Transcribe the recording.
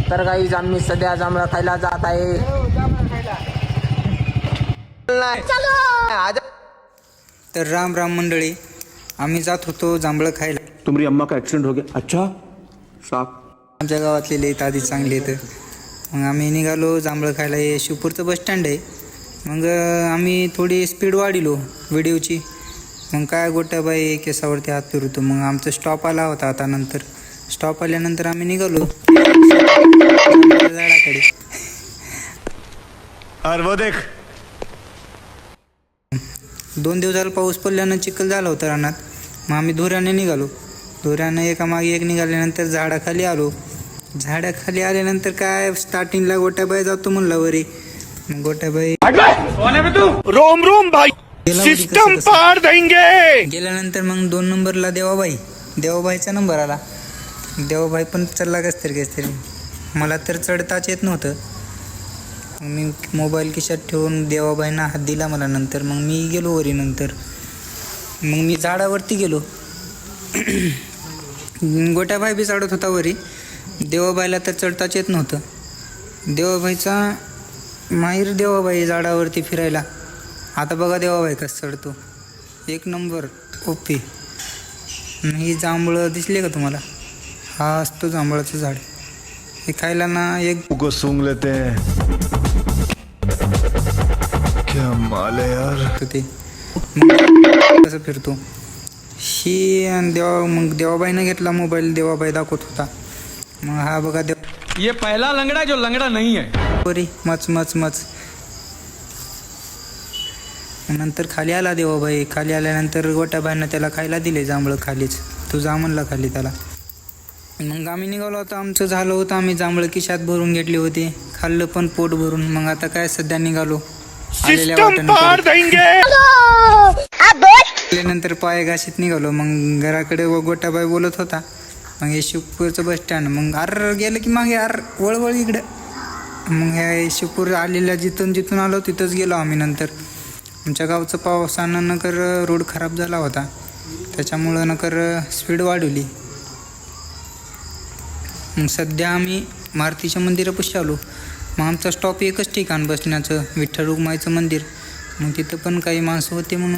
तर गाईज आम्ही सध्या जांभळं खायला जात आहे. तर राम राम मंडळी, आम्ही जात होतो जांभळं खायला. तुम्हारी अम्मा का ॲक्सिडेंट हो गया. अच्छा साफ. आमच्या गावातले लई आधी चांगले येतं. मग आम्ही निघालो जांभळं खायला. हे शिवपूरचं बसस्टँड आहे. मग आम्ही थोडी स्पीड वाढिलो व्हिडिओची. मग काय गोट्याबाई केसावरती हात फिरवतो. मग आमचा स्टॉप आला होता. आता नंतर स्टॉप आल्यानंतर आम्ही निघालो झाडाकडे. और वो देख 2 दिवस झाला पाऊस पडल्यानं चिखल झाला होता रानात. मग आम्ही धुऱ्याने निघालो. धुऱ्यानं एकामागे एक निघाल्यानंतर झाडाखाली आलो. झाडाखाली आल्यानंतर काय स्टार्टिंगला गोट्याबाई जातो म्हणला वरी. मग गोट्याबाई रोम रोम भाई सिस्टम पार देंगे. गेल्यानंतर मग 2 नंबरला देवाबाईचा नंबर आला. देवाबाई पण चढला कसतरी. मला तर चढताच येत नव्हतं. मी मोबाईल खिशात ठेवून देवाबाईंना हात दिला मला. नंतर मग मी गेलो वरी. नंतर मग मी झाडावरती गेलो. गोट्याबाई बी चढत होता वरी. देवाबाईला तर चढताच येत नव्हतं. देवाबाईचा माहीर देवाबाई झाडावरती फिरायला. आता बघा देवाबाई कसं चढतो. 1 नंबर ओपी. ही जांभळं दिसले का तुम्हाला? हा असतो जांभळाचं झाड. हे खायला ना एक को सूंघ लेते हैं. क्या माल है यार. ते कसं फिरतो. ही मग देवाबाईनं घेतला मोबाईल. देवाबाई दाखवत होता. मग हा बघा ये पहला लंगड़ा जो लंगड़ा नहीं है. बरी मच मच मच. नंतर खाली आला देवाबाई. खाली आल्यानंतर गोट्याबाईंना त्याला खायला दिले जांभळं खालीच. तू जा म्हणला खाली त्याला. मग आम्ही निघालो होतो. आमचं झालं होतं. आम्ही जांभळं खिशात भरून घेतली होती. खाल्लं पण पोट भरून. मग आता काय सध्या निघालो नंतर पाय घाशीत निघालो. मग घराकडे गोट्याबाई बोलत होता. मग हे शिवपूरचं बस स्टँड. मग गेलं की मागे वळवळ इकडं. मग ह्या शिवपूर आलेल्या जिथून आलो तिथंच गेलो आम्ही. नंतर आमच्या गावचं पावसानं नकर रोड खराब झाला होता. त्याच्यामुळं नकर स्पीड वाढवली. मग सध्या आम्ही मारुतीच्या मंदिरापाशी आलो. मग आमचा स्टॉप एकच ठिकाण बसण्याचं, विठ्ठल रुक्माईचं मंदिर. मग तिथं पण काही माणसं होते म्हणून